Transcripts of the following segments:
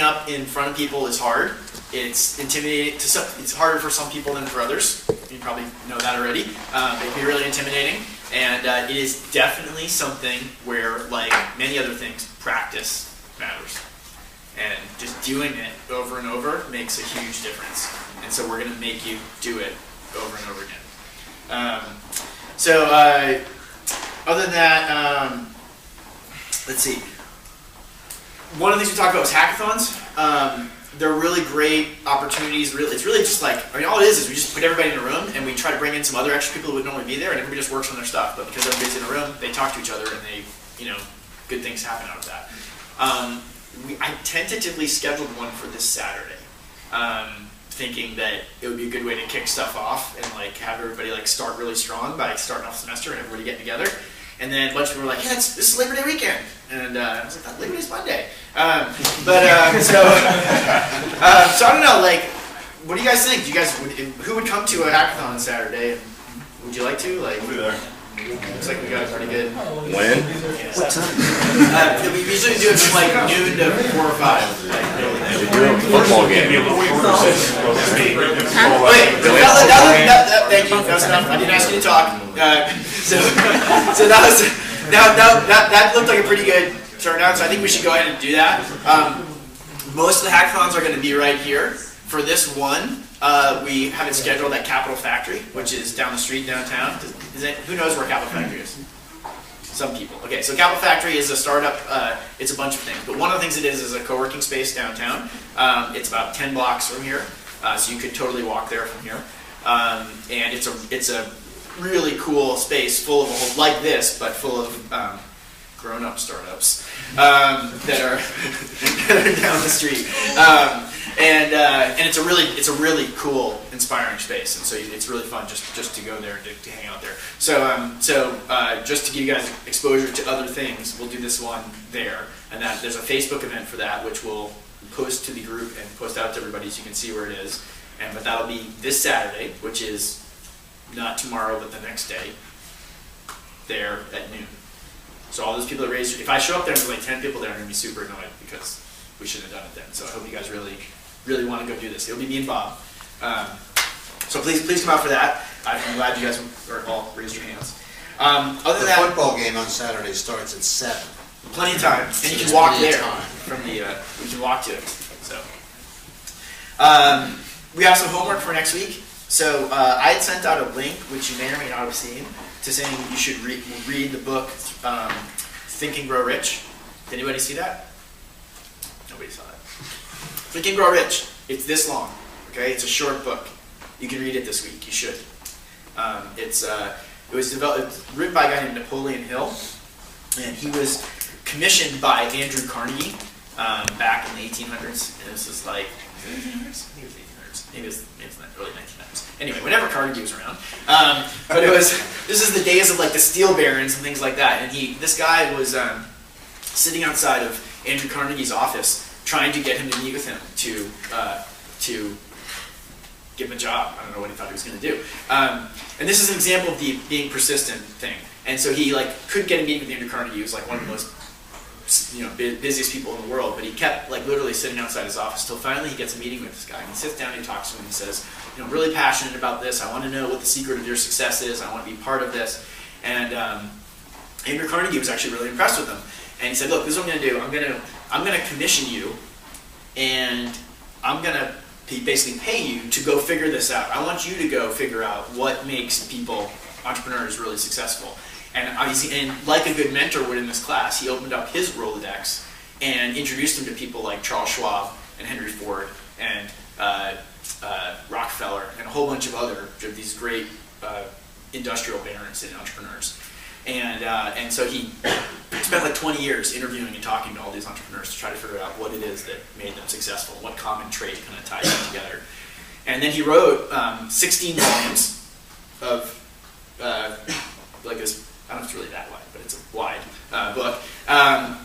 up in front of people is hard. It's intimidating. It's harder for some people than for others. You probably know that already. It can be really intimidating, and it is definitely something where, like many other things, practice matters. And just doing it over and over makes a huge difference. And so we're going to make you do it over and over again. Other than that, let's see. One of the things we talked about was hackathons. They're really great opportunities. It's really just like, all it is we just put everybody in a room and we try to bring in some other extra people who would normally be there, and everybody just works on their stuff. But because everybody's in a room, they talk to each other, and good things happen out of that. I tentatively scheduled one for this Saturday, thinking that it would be a good way to kick stuff off and have everybody start really strong by starting off the semester and everybody getting together. And then a bunch of people were like, "Yeah, this is Labor Day weekend," and I was like, "Labor Day's Monday." So I don't know. What do you guys think? Who would come to a hackathon on Saturday? Would you like to? We'll be there. Looks like we got it pretty good. When? Yeah. What time? We usually do it from noon to 4 or 5. We do a football game. Thank you. That's enough. I didn't ask you to talk. So that looked like a pretty good turnout. So I think we should go ahead and do that. Most of the hackathons are going to be right here. For this one, we have it scheduled at Capital Factory, which is down the street downtown. Who knows where Capital Factory is? Some people. Okay, so Capital Factory is a startup. It's a bunch of things, but one of the things it is a co-working space downtown. It's about 10 blocks from here, so you could totally walk there from here. And it's a really cool space full of like this, but full of grown-up startups that are down the street. And it's a really cool, inspiring space, and so it's really fun just to go there and to hang out there. So just to give you guys exposure to other things, we'll do this one there, and that there's a Facebook event for that, which we'll post to the group and post out to everybody so you can see where it is. But that'll be this Saturday, which is not tomorrow but the next day, there at noon. So all those people that raised, if I show up there and there's 10 people there, I'm going to be super annoyed because we shouldn't have done it then. So I hope you guys really want to go do this. It'll be me and Bob. So please come out for that. I'm glad you guys all raised your hands. Other than that, the football game on Saturday starts at 7. Plenty of time, and you can walk there from the. We can walk to it. So we have some homework for next week. So I had sent out a link, which you may or may not have seen, to saying you should read the book Think and Grow Rich. Did anybody see that? Nobody saw that. Think and Grow Rich. It's this long. Okay, it's a short book. You can read it this week. You should. It was written by a guy named Napoleon Hill, and he was commissioned by Andrew Carnegie back in the 1800s. And this is 1800s? I think it was 1800s. Maybe it's the early 1900s. Anyway, whenever Carnegie was around. But this is the days of the steel barons and things like that. And this guy was sitting outside of Andrew Carnegie's office, trying to get him to meet with him to give him a job. I don't know what he thought he was going to do. And this is an example of the being persistent thing. And so he couldn't get a meeting with Andrew Carnegie. He was one of the most busiest people in the world, but he kept literally sitting outside his office till finally he gets a meeting with this guy. And he sits down and he talks to him and he says, I'm really passionate about this. I want to know what the secret of your success is. I want to be part of this. And Andrew Carnegie was actually really impressed with him. And he said, look, this is what I'm going to do. I'm going to commission you, and I'm going to basically pay you to go figure this out. I want you to go figure out what makes entrepreneurs really successful. And like a good mentor would in this class, he opened up his Rolodex and introduced him to people like Charles Schwab and Henry Ford and Rockefeller and a whole bunch of these great industrial barons and entrepreneurs. And so he spent 20 years interviewing and talking to all these entrepreneurs to try to figure out what it is that made them successful, what common trait kind of ties them together. And then he wrote 16 volumes of this. I don't know if it's really that wide, but it's a wide book. And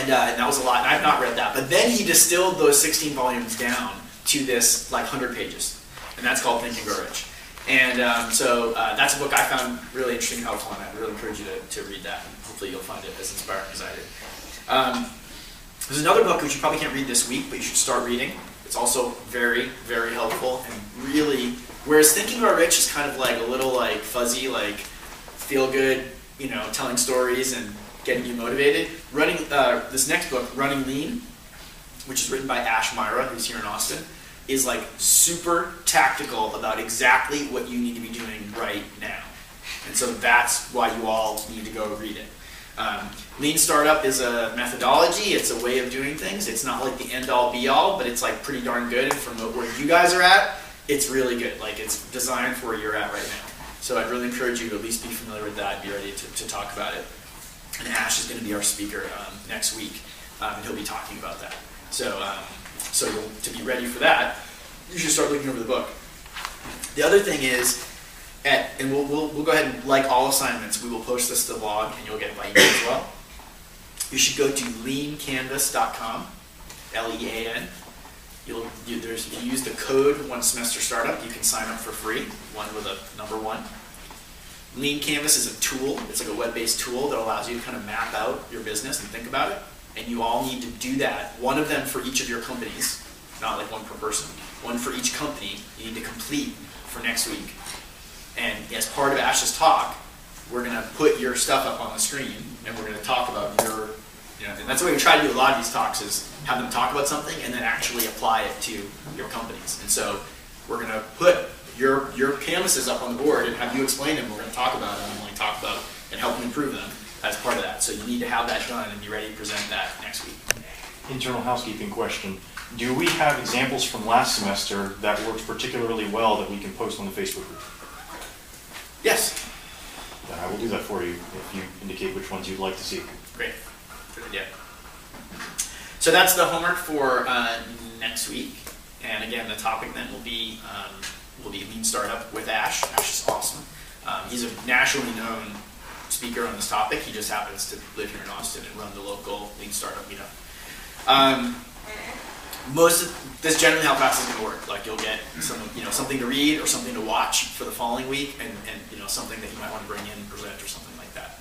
that was a lot. And I've not read that. But then he distilled those 16 volumes down to this 100 pages. And that's called Think and Grow Rich. And so that's a book I found really interesting and helpful, and I really encourage you to read that. And hopefully you'll find it as inspiring as I did. There's another book which you probably can't read this week, but you should start reading. It's also very, very helpful and really, whereas Thinking About Rich is kind of like a little like fuzzy, like feel good, you know, telling stories and getting you motivated. This next book, Running Lean, which is written by Ash Myra, who's here in Austin, is like super tactical about exactly what you need to be doing right now. And so that's why you all need to go read it. Lean Startup is a methodology, it's a way of doing things. It's not like the end-all be-all, but it's like pretty darn good. And from where you guys are at, it's really good. Like it's designed for where you're at right now. So I'd really encourage you to at least be familiar with that, be ready to talk about it. And Ash is going to be our speaker next week, and he'll be talking about that. So, to be ready for that, you should start looking over the book. The other thing is, and we'll go ahead and like all assignments, we will post this to the blog, and you'll get it by email as well. You should go to leancanvas.com, L-E-A-N. If you use the code One Semester Startup, you can sign up for free, one with a number 1. Lean Canvas is a tool. It's like a web-based tool that allows you to kind of map out your business and think about it. And you all need to do that. One of them for each of your companies, not like one per person. One for each company you need to complete for next week. And as part of Ash's talk, we're going to put your stuff up on the screen, and we're going to talk about your, and that's the way we try to do a lot of these talks, is have them talk about something and then actually apply it to your companies. And so we're going to put your canvases up on the board and have you explain them. We're going to talk about them and help you improve them as part of that. So you need to have that done and be ready to present that next week. Internal housekeeping question. Do we have examples from last semester that worked particularly well that we can post on the Facebook group? Yes. Then I will do that for you if you indicate which ones you'd like to see. Great. Good idea. So that's the homework for next week. And again, the topic then will be Lean Startup with Ash. Ash is awesome. He's a nationally known speaker on this topic. He just happens to live here in Austin and run the local Lean Startup meetup. This generally how fast it's going to work. Like you'll get something to read or something to watch for the following week, and something that you might want to bring in and present or something like that.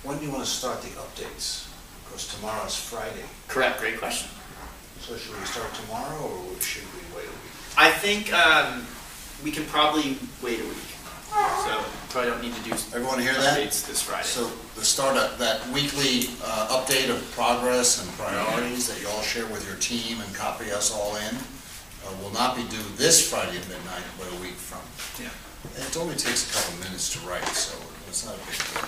When do you want to start the updates? Because tomorrow's Friday. Correct. Great question. So should we start tomorrow, or should we wait a week? I think we can probably wait a week. So probably don't need to do Everyone hear that? updates this Friday. So the startup, that weekly update of progress and priorities that you all share with your team and copy us all in will not be due this Friday at midnight, but a week from. Yeah. And it only takes a couple minutes to write, so it's not a big deal.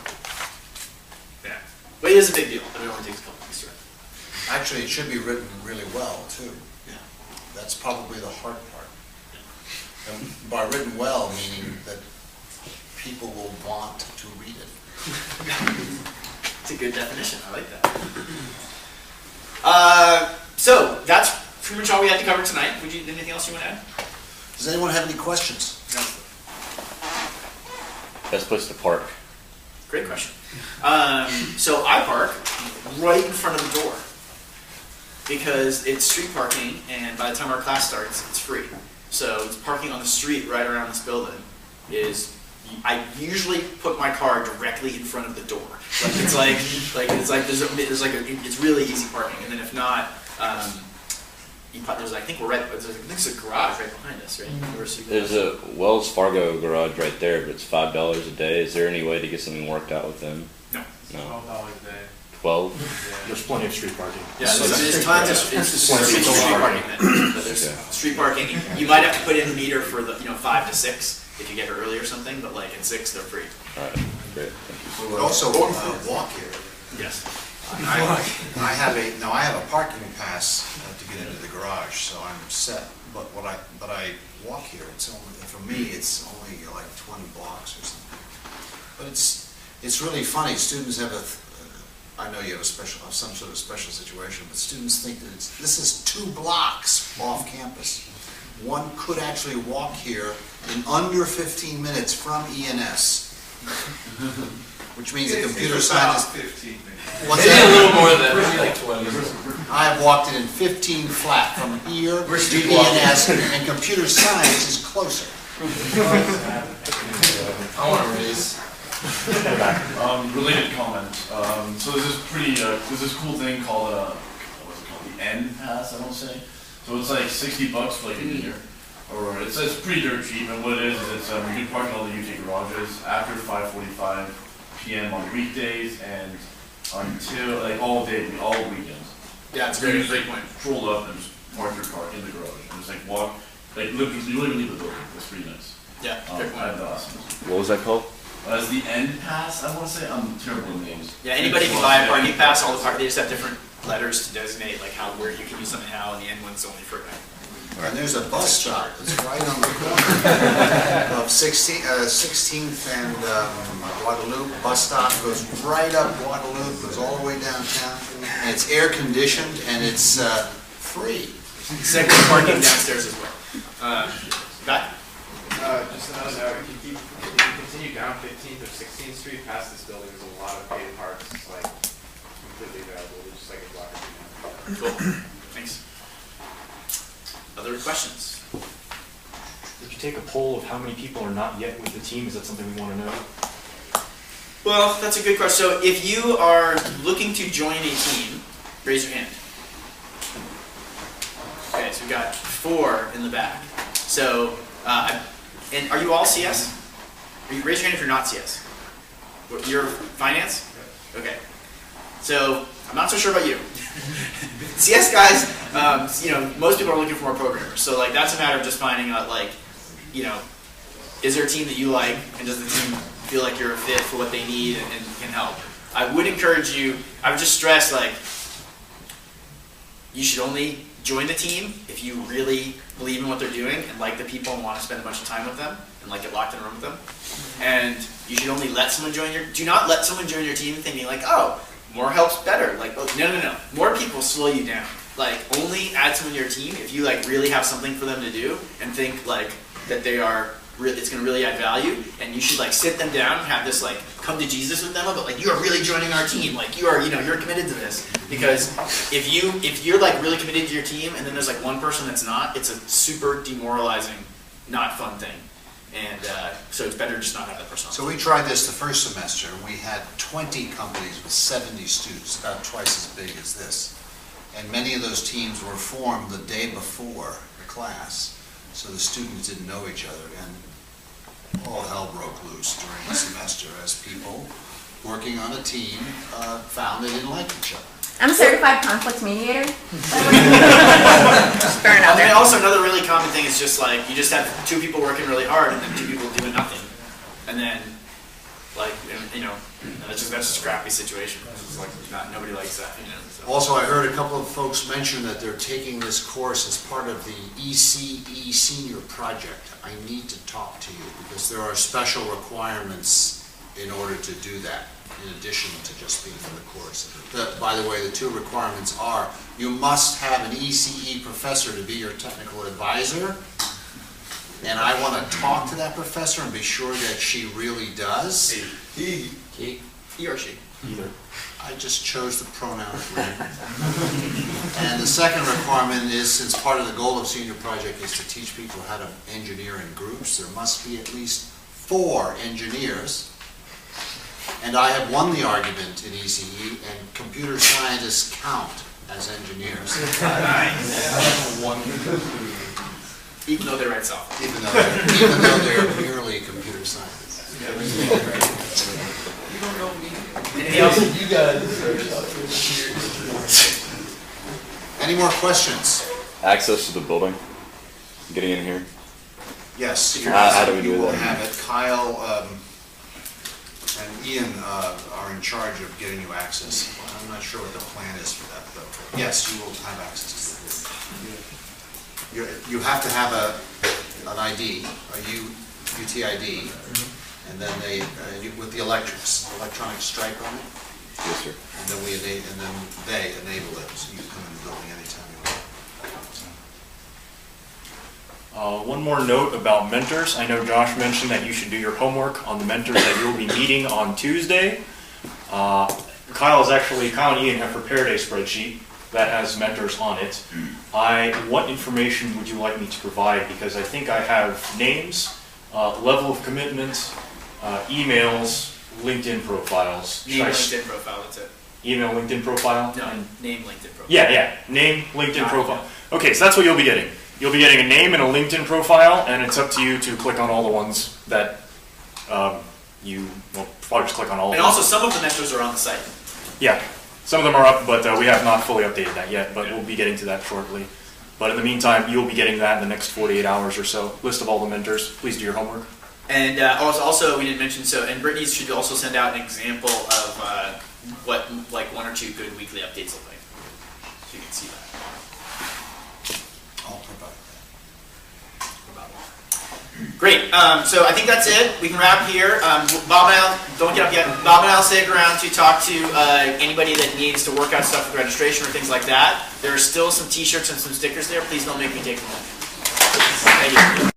Yeah. But it is a big deal, but it only takes a couple minutes to write. Actually, it should be written really well, too. Yeah. That's probably the hard part. And by written well, meaning that people will want to read it. It's a good definition. I like that. So that's pretty much all we had to cover tonight. Anything else you want to add? Does anyone have any questions? No. Best place to park. Great question. So I park right in front of the door because it's street parking, and by the time our class starts, it's free. So it's parking on the street right around this building I usually put my car directly in front of the door. It's really easy parking, and then if not, there's I think there's a garage right behind us, right? There's a Wells Fargo garage right there, but it's $5 a day. Is there any way to get something worked out with them? No. No. $12 a day. 12? There's plenty of street parking. Yeah, there's tons of street parking. There's street parking. You might have to put in the meter for the 5 to 6 if you get here early or something, but like at 6 they're free. All right, great. Thank you. We would also walk here. Yes. I have a parking pass to get into the garage, so I'm set. But I walk here. It's only, for me, it's only like 20 blocks or something. But it's really funny. Students have I know you have some sort of special situation, but students think that this is 2 blocks off campus. One could actually walk here in under 15 minutes from ENS, which means a computer scientist. 15 minutes. What's Maybe that? a little more than that. Maybe like 20. I have walked it in 15 flat from here to ENS, and computer science is closer. I want to raise. Related comment. So there's this cool thing called what's it called? The N Pass, I want to say. So it's like $60 for like a year, or it's pretty dirt cheap. And what it is it's you can park in all the UT garages after 5:45 p.m. on weekdays and until like all day, all weekends. Yeah, it's So great. you just like stroll up and just park your car in the garage and just like walk, like you literally leave the building. It's pretty nice. Yeah, I good have point. the awesome. What was that called? As the End Pass, I want to say. I'm terrible with names. Yeah, anybody can buy a parking pass. All the they just have different letters to designate like where you can use them and how, and the end one's only for a night. And there's a bus stop that's right on the corner of 16th and Guadalupe. Bus stop goes right up Guadalupe, goes all the way downtown, and it's air conditioned and it's free. Second parking downstairs as well. Back? Just another note, if you continue down 15th or 16th Street past this building, there's a lot of paid parks, like, completely available, They're just like a block or two. Cool. Thanks. Other questions? Did you take a poll of how many people are not yet with the team? Is that something we want to know? Well, that's a good question. So if you are looking to join a team, raise your hand. Okay, so we've got 4 in the back. So, and are you all CS? Raise your hand if you're not CS. You're finance? Okay. So, I'm not so sure about you. CS guys, most people are looking for more programmers. So, like, that's a matter of just finding out, like, is there a team that you like, and does the team feel like you're a fit for what they need and can help? I would encourage you, I would just stress, like, you should only join the team if you really believe in what they're doing and like the people and want to spend a bunch of time with them and like get locked in a room with them. And you should only let someone join do not let someone join your team thinking like, oh, more help's better. Like, oh, no. More people slow you down. Like, only add someone to your team if you like really have something for them to do and think like that they are it's going to really add value, and you should like sit them down and have this like come to Jesus with them about like, you are really joining our team, like you are, you're committed to this. Because if you're like really committed to your team and then there's like one person that's not, it's a super demoralizing, not fun thing. And so it's better just not have that person on. So we tried this the first semester, and we had 20 companies with 70 students, about twice as big as this. And many of those teams were formed the day before the class, so the students didn't know each other, and all hell broke loose during the semester as people working on a team found they didn't like each other. I'm a certified conflict mediator. And then also another really common thing is just like, you just have 2 people working really hard and then 2 people doing nothing. And then, like, that's just a crappy situation. It's like, nobody likes that, so. Also, I heard a couple of folks mention that they're taking this course as part of the ECE Senior Project. I need to talk to you because there are special requirements in order to do that, in addition to just being in the course. By the way, the 2 requirements are, you must have an ECE professor to be your technical advisor, and I want to talk to that professor and be sure that she really does. He or she. Either. I just chose the pronoun agreement. And the second requirement is, since part of the goal of Senior Project is to teach people how to engineer in groups, there must be at least 4 engineers. And I have won the argument in ECE, and computer scientists count as engineers. Nice. Even though they write software. Even though they're merely computer scientists. Anything else? You guys Any more questions? Access to the building, getting in here. Yes. How do we do You will that? have it. Kyle and Ian are in charge of getting you access. I'm not sure what the plan is for that, but yes, you will have access to it. You have to have an ID, a UTID, and then with the electronic stripe on it. Yes, sir. And then they enable it, so you can come in the building anytime you want. One more note about mentors. I know Josh mentioned that you should do your homework on the mentors that you'll be meeting on Tuesday. Kyle and Ian have prepared a spreadsheet that has mentors on it. What information would you like me to provide? Because I think I have names, level of commitment, emails, LinkedIn profiles. Name Should I LinkedIn profile, that's it. email LinkedIn profile? No, And- name LinkedIn profile. yeah. Name, LinkedIn Not profile. Okay, so that's what you'll be getting. You'll be getting a name and a LinkedIn profile, and it's up to you to click on all the ones that well, probably just click on all of And them. also, some of the mentors are on the site. Yeah, some of them are up, but we have not fully updated that yet, but we'll be getting to that shortly. But in the meantime, you'll be getting that in the next 48 hours or so. List of all the mentors. Please do your homework. And also, we didn't mention, and Brittany should also send out an example of what like 1 or 2 good weekly updates look like. So you can see that. I'll provide that. Great. So I think that's it. We can wrap here. Bob and Al, don't get up yet. Bob and I'll stick around to talk to anybody that needs to work out stuff with registration or things like that. There are still some T-shirts and some stickers there. Please don't make me take them home. Thank you.